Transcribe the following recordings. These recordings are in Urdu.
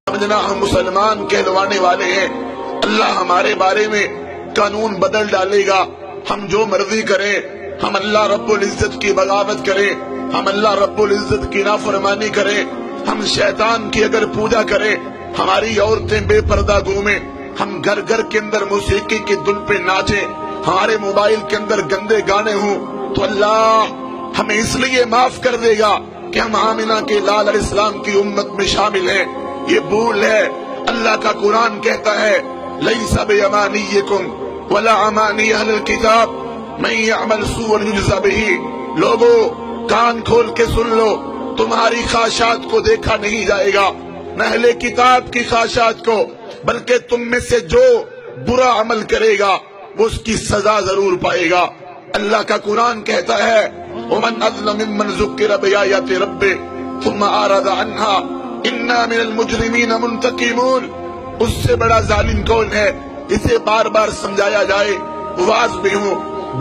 سمجھنا ہم مسلمان کہلوانے والے ہیں، اللہ ہمارے بارے میں قانون بدل ڈالے گا، ہم جو مرضی کریں، ہم اللہ رب العزت کی بغاوت کریں، ہم اللہ رب العزت کی نافرمانی کریں، ہم شیطان کی اگر پوجا کریں، ہماری عورتیں بے پردہ گھومیں، ہم گھر گھر کے اندر موسیقی کی دھن پہ ناچیں، ہمارے موبائل کے اندر گندے گانے ہوں، تو اللہ ہمیں اس لیے معاف کر دے گا کہ ہم آمنہ کے لال علیہ السلام کی امت میں شامل ہیں۔ یہ بھول ہے۔ اللہ کا قرآن کہتا ہے لیس بیمانیکم ولا امانی اہل الکتاب من یعمل سوءا یجزا بہ۔ لوگوں کان کھول کے سن لو، تمہاری خواہشات کو دیکھا نہیں جائے گا، نہ اہل کتاب کی خواہشات کو، بلکہ تم میں سے جو برا عمل کرے گا وہ اس کی سزا ضرور پائے گا۔ اللہ کا قرآن کہتا ہے ومن اظلم ممن ذکر بآیات ربہ ثم اعرض عنها انا من المجرمین منتقمون۔ اس سے بڑا ظالم کون ہے جسے بار بار سمجھایا جائے، واعظ بھی ہو،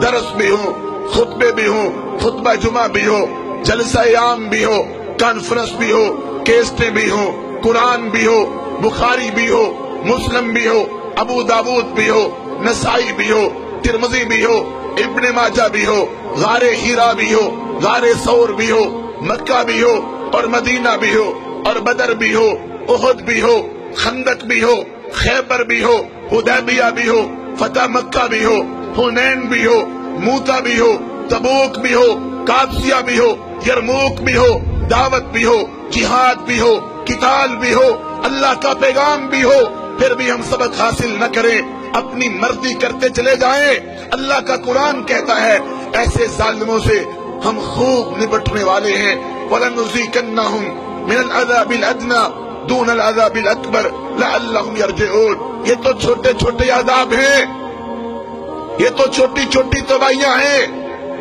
درس بھی ہو، خطبے بھی ہو، خطبہ جمعہ بھی ہو، جلسہ عام بھی ہو، کانفرنس بھی ہو، کیسٹیں بھی ہو، قرآن بھی ہو، بخاری بھی ہو، مسلم بھی ہو، ابو داود بھی ہو، نسائی بھی ہو، ترمذی بھی ہو، ابن ماجہ بھی ہو، غار ہیرا بھی ہو، غار ثور بھی ہو، مکہ بھی ہو اور مدینہ بھی ہو اور بدر بھی ہو، احد بھی ہو، خندق بھی ہو، خیبر بھی ہو، حدیبیہ بھی ہو، فتح مکہ بھی ہو، حنین بھی ہو، موتا بھی ہو، تبوک بھی ہو، قادسیہ بھی ہو، یرموک بھی ہو، دعوت بھی ہو، جہاد بھی ہو، قتال بھی ہو، اللہ کا پیغام بھی ہو، پھر بھی ہم سبق حاصل نہ کریں، اپنی مرضی کرتے چلے جائیں۔ اللہ کا قرآن کہتا ہے ایسے ظالموں سے ہم خوب نپٹنے والے ہیں۔ وَلَنُذِيقَنَّهُمْ مِنَ الْعَذَابِ الْأَدْنَىٰ دُونَ الْعَذَابِ الْأَكْبَرِ لَعَلَّهُمْ يَرْجِعُونَ۔ یہ تو چھوٹے چھوٹے عذاب ہیں، یہ تو چھوٹی چھوٹی تباہیاں ہیں،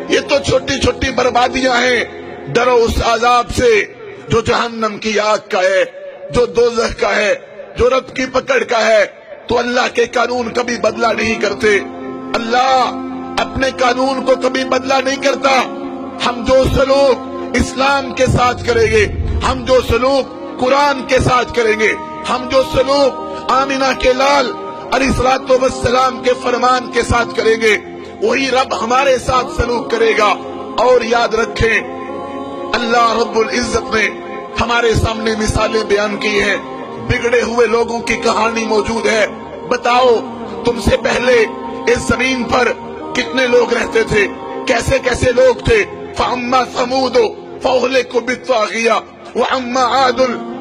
یہ تو چھوٹی چھوٹی بربادیاں ہیں۔ ڈرو اس عذاب سے جو جہنم کی آگ کا ہے، جو دوزخ کا ہے، جو رب کی پکڑ کا ہے۔ تو اللہ کے قانون کبھی بدلہ نہیں کرتے، اللہ اپنے قانون کو کبھی بدلہ نہیں کرتا۔ ہم جو سلوک اسلام کے ساتھ کریں گے، ہم جو سلوک قرآن کے ساتھ کریں گے، ہم جو سلوک آمنہ کے لال علیہ السلام کے فرمان کے ساتھ کریں گے، وہی رب ہمارے ساتھ سلوک کرے گا۔ اور یاد رکھیں اللہ رب العزت نے ہمارے سامنے مثالیں بیان کی ہیں، بگڑے ہوئے لوگوں کی کہانی موجود ہے۔ بتاؤ تم سے پہلے اس زمین پر کتنے لوگ رہتے تھے، کیسے کیسے لوگ تھے۔ فَأَمَّا ثَمُودُ فَأُهْلِكُوا بِالطَّاغِيَةِ وَأَمَّا عَادٌ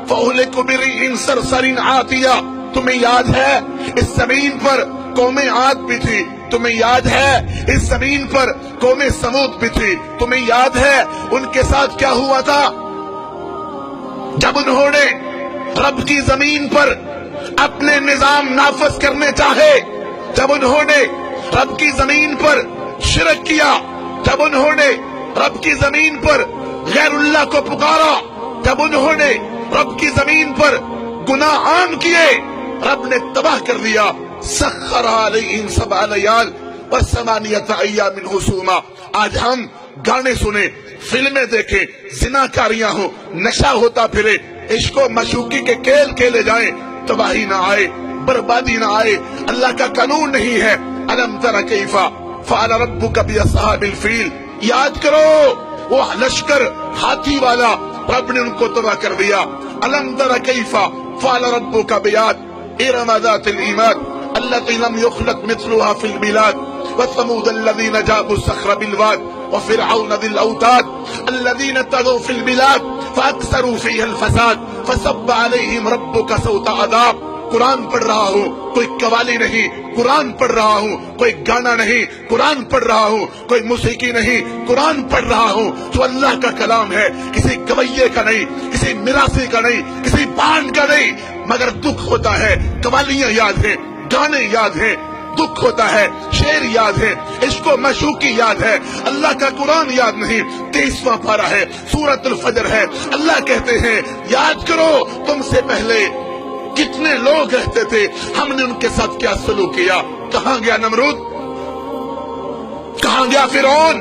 فَأُهْلِكُوا بِرِيحٍ صَرْصَرٍ عَاتِيَةٍ۔ تمہیں یاد ہے اس زمین پر قوم عاد بھی تھی، تمہیں یاد ہے اس زمین پر قوم سمود بھی تھی، تمہیں یاد ہے ان کے ساتھ کیا ہوا تھا جب انہوں نے رب کی زمین پر اپنے نظام نافذ کرنے چاہے، جب انہوں نے رب کی زمین پر شرک کیا، جب انہوں نے رب کی زمین پر غیر اللہ کو پکارا، جب انہوں نے رب کی زمین پر گناہ عام کیے، رب نے تباہ کر دیا۔ سخر علیہم 7 لیال و8 ایام حسوما۔ آج ہم گانے سنیں، فلمیں دیکھیں، زناکاریاں ہوں، نشہ ہوتا پھرے، عشق و معشوقی کے کھیل کھیلے جائیں، تباہی نہ آئے، بربادی نہ آئے۔ اللہ کا قانون نہیں ہے۔ الم تر کیف فعل ربک باصحاب الفیل۔ یاد کرو وہ لشکر ہاتھی والا، رب نے ان کو تباہ کر دیا۔ الم تر کیف فعل ربک بعاد ارم ذات العماد التي لم يخلق مثلها في البلاد وثمود الذين جابوا الصخر بالواد وفرعون ذي الاوتاد الذين طغوا في البلاد فاكثروا فيها الفساد فصب عليهم ربك سوط عذاب۔ قرآن پڑھ رہا ہوں، کوئی قوالی نہیں، قرآن پڑھ رہا ہوں، کوئی گانا نہیں، قرآن پڑھ رہا ہوں، کوئی موسیقی نہیں، قرآن پڑھ رہا ہوں جو اللہ کا کلام ہے، کسی گویے کا نہیں، کسی مراثی کا نہیں، کسی بانڈ کا نہیں۔ مگر دکھ ہوتا ہے، قوالیاں یاد ہیں، گانے یاد ہیں، دکھ ہوتا ہے، شعر یاد ہے، عشق و معشوقی یاد ہے، اللہ کا قرآن یاد نہیں۔ 23واں پارہ ہے، سورۃ الفجر ہے۔ اللہ کہتے ہیں یاد کرو تم سے پہلے کتنے لوگ رہتے تھے، ہم نے ان کے ساتھ کیا سلوک کیا۔ کہاں گیا نمرود، کہاں گیا فرعون،